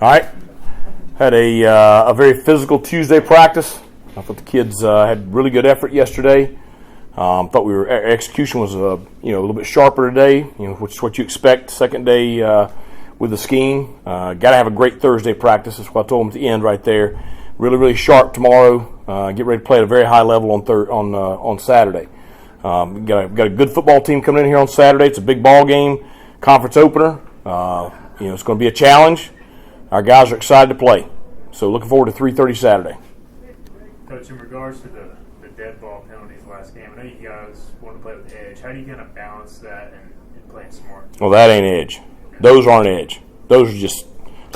All right. Had a very physical Tuesday practice. I thought the kids had really good effort yesterday. Thought our execution was a little bit sharper today, which is what you expect. Second day with the scheme. Got to have a great Thursday practice. That's what I told them at the end right there. Really, really sharp tomorrow. Get ready to play at a very high level on Saturday. Got a good football team coming in here on Saturday. It's a big ball game, conference opener. It's going to be a challenge. Our guys are excited to play. So looking forward to 3:30 Saturday. Coach, in regards to the dead ball penalties last game, I know you guys want to play with edge. How do you kind of balance that and playing smart? Well, that ain't edge. Those aren't edge. Those are just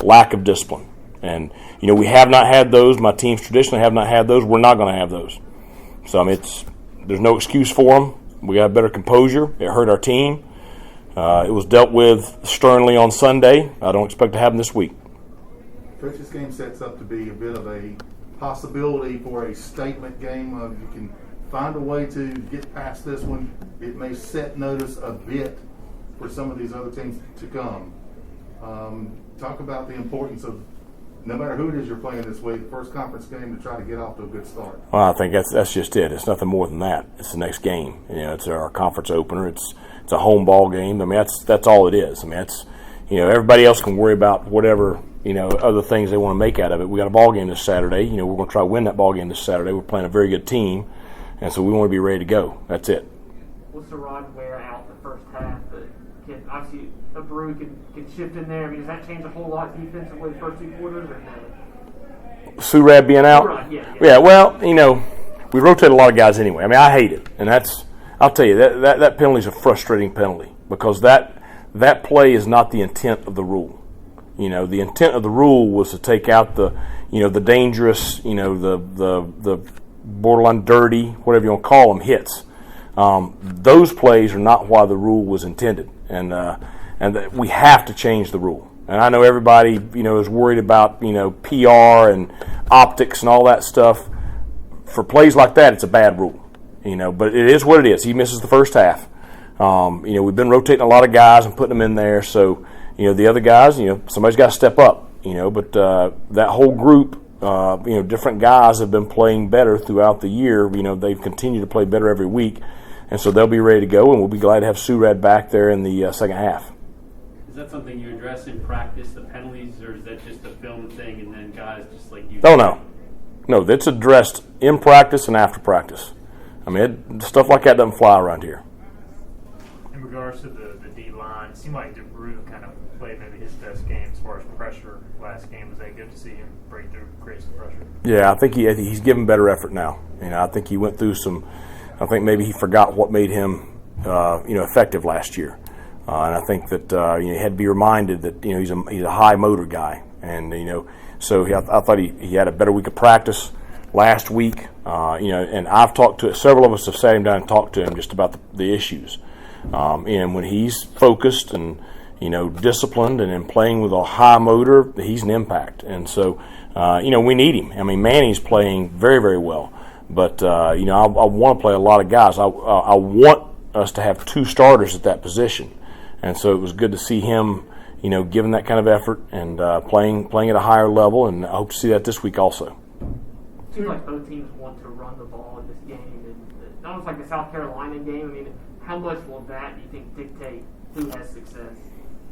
lack of discipline. And, we have not had those. My teams traditionally have not had those. We're not going to have those. So, there's no excuse for them. We got better composure. It hurt our team. It was dealt with sternly on Sunday. I don't expect to happen this week. Coach, this game sets up to be a bit of a possibility for a statement game. You can find a way to get past this one. It may set notice a bit for some of these other teams to come. Talk about the importance of, no matter who it is you're playing this week, first conference game to try to get off to a good start. Well, I think that's just it. It's nothing more than that. It's the next game. It's our conference opener. It's a home ball game. That's all it is. Everybody else can worry about whatever other things they want to make out of it. We got a ball game this Saturday. We're going to try to win that ball game this Saturday. We're playing a very good team, and so we want to be ready to go. That's it. What's the rod wear out the first half? Obviously, a Brew can shift in there. Does that change a whole lot defensively the first two quarters, or no? Surad being out? Right, yeah. Yeah, well, we rotate a lot of guys anyway. I hate it, and I'll tell you, that penalty is a frustrating penalty because that play is not the intent of the rule. The intent of the rule was to take out the dangerous, the borderline dirty, whatever you want to call them, hits. Those plays are not why the rule was intended, and we have to change the rule. And I know everybody, is worried about, PR and optics and all that stuff. For plays like that, it's a bad rule, but it is what it is. He misses the first half. We've been rotating a lot of guys and putting them in there, so the other guys, somebody's got to step up, but that whole group, different guys have been playing better throughout the year. They've continued to play better every week, and so they'll be ready to go, and we'll be glad to have Surad back there in the second half. Is that something you address in practice, the penalties, or is that just a film thing and then guys just like you? Oh, no. No, that's addressed in practice and after practice. Stuff like that doesn't fly around here. In regards to the D-line, it seemed like DeBrew kind of played maybe his best game as far as pressure last game. Was that good to see him break through, create some pressure? Yeah, I think he's given better effort now. I think he went through I think maybe he forgot what made him, effective last year. And I think that, he had to be reminded that, he's a high motor guy. And, so I thought he had a better week of practice last week. And I've talked to several of us have sat him down and talked to him just about the issues. And when he's focused and, disciplined and in playing with a high motor, he's an impact. And so, we need him. Manny's playing very, very well. But, I want to play a lot of guys. I want us to have two starters at that position. And so it was good to see him, giving that kind of effort and playing at a higher level. And I hope to see that this week also. It seems like both teams want to run the ball in this game. And almost like the South Carolina game. How much will that, do you think, dictate who has success?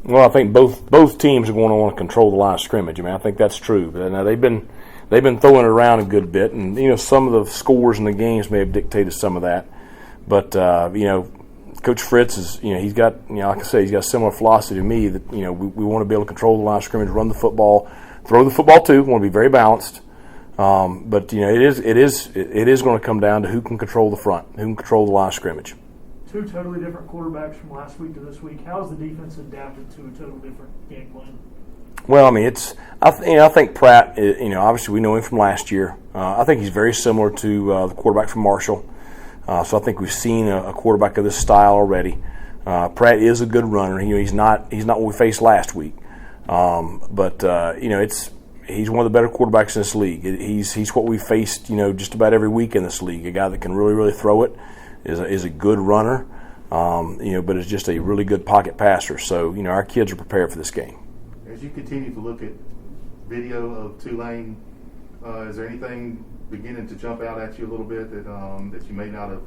Well, I think both teams are going to want to control the line of scrimmage. I think that's true. But now they've been throwing it around a good bit, and some of the scores in the games may have dictated some of that. But Coach Fritz is he's got like I say, he's got a similar philosophy to me that we want to be able to control the line of scrimmage, run the football, throw the football too. We want to be very balanced. But it is going to come down to who can control the front, who can control the line of scrimmage. Two totally different quarterbacks from last week to this week. How has the defense adapted to a totally different game plan? Well, I think Pratt, obviously we know him from last year. I think he's very similar to the quarterback from Marshall. So I think we've seen a quarterback of this style already. Pratt is a good runner. He's not what we faced last week. But he's one of the better quarterbacks in this league. He's what we faced, just about every week in this league. A guy that can really, really throw it, is a good runner, but is just a really good pocket passer. So, our kids are prepared for this game. As you continue to look at video of Tulane. Is there anything beginning to jump out at you a little bit that you may not have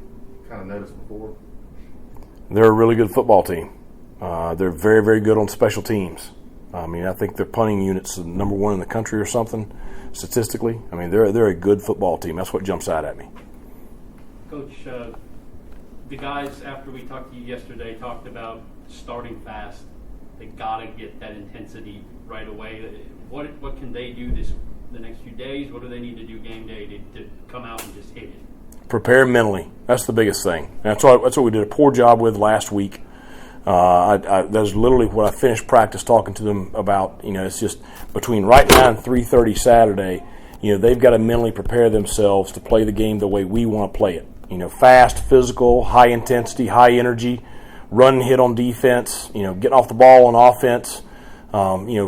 kind of noticed before? They're a really good football team. They're very, very good on special teams. I mean, I think their punting unit's number one in the country or something, statistically. I mean, they're a good football team. That's what jumps out at me. Coach, the guys, after we talked to you yesterday, talked about starting fast. They got to get that intensity right away. What can they do the next few days? What do they need to do game day to come out and just hit it? Prepare mentally. That's the biggest thing. And that's what we did a poor job with last week. That's literally what I finished practice talking to them about. It's just between right now and 3:30 Saturday, they've got to mentally prepare themselves to play the game the way we want to play it. Fast, physical, high intensity, high energy, run and hit on defense, getting off the ball on offense,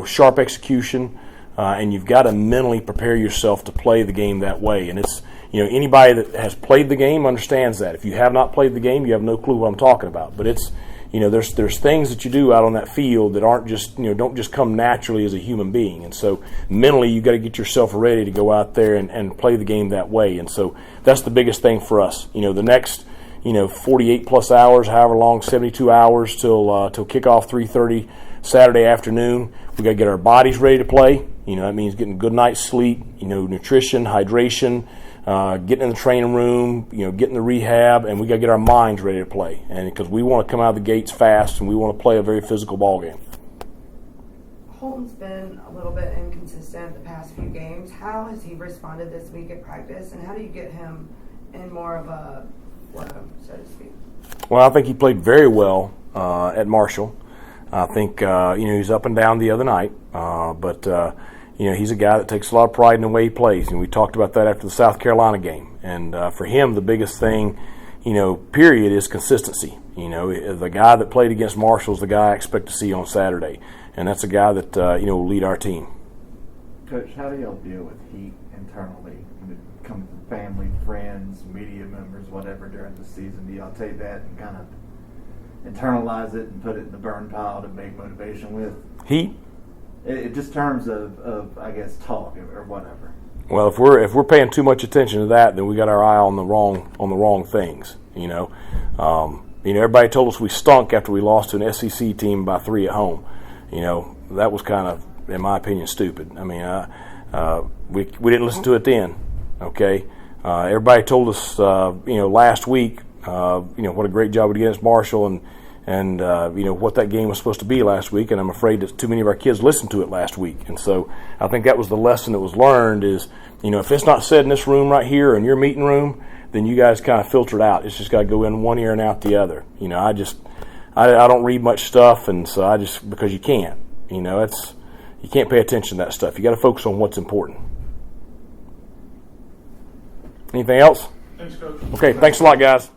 sharp execution, and you've got to mentally prepare yourself to play the game that way. And it's, anybody that has played the game understands that. If you have not played the game, you have no clue what I'm talking about. But it's, there's things that you do out on that field that aren't just, don't just come naturally as a human being. And so mentally, you got to get yourself ready to go out there and play the game that way. And so that's the biggest thing for us. The next, 48 plus hours, however long, 72 hours till kickoff 3:30 Saturday afternoon. We got to get our bodies ready to play. That means getting a good night's sleep, nutrition, hydration, getting in the training room, getting the rehab, and we got to get our minds ready to play. And because we want to come out of the gates fast and we want to play a very physical ball game. Holton's been a little bit inconsistent the past few games. How has he responded this week at practice, and how do you get him in more of a flow, so to speak? Well, I think he played very well at Marshall. I think he's up and down the other night, but he's a guy that takes a lot of pride in the way he plays, and we talked about that after the South Carolina game. And for him, the biggest thing, period, is consistency. The guy that played against Marshall is the guy I expect to see on Saturday, and that's a guy that will lead our team. Coach, how do y'all deal with heat internally? When it comes to family, friends, media members, whatever during the season? Do y'all take that and kind of internalize it and put it in the burn pile to make motivation with? Heat? It just terms of I guess talk or whatever. Well, if we're paying too much attention to that, then we got our eye on the wrong things. Everybody told us we stunk after we lost to an SEC team by 3 at home. That was kind of, in my opinion, stupid. I mean, we didn't listen to it then. Okay, everybody told us last week what a great job we did against Marshall and what that game was supposed to be last week, and I'm afraid that too many of our kids listened to it last week. And so I think that was the lesson that was learned is, if it's not said in this room right here in your meeting room, then you guys kind of filter it out. It's just got to go in one ear and out the other. I don't read much stuff, and so because you can't. You can't pay attention to that stuff. You got to focus on what's important. Anything else? Thanks, Coach. Okay, thanks a lot, guys.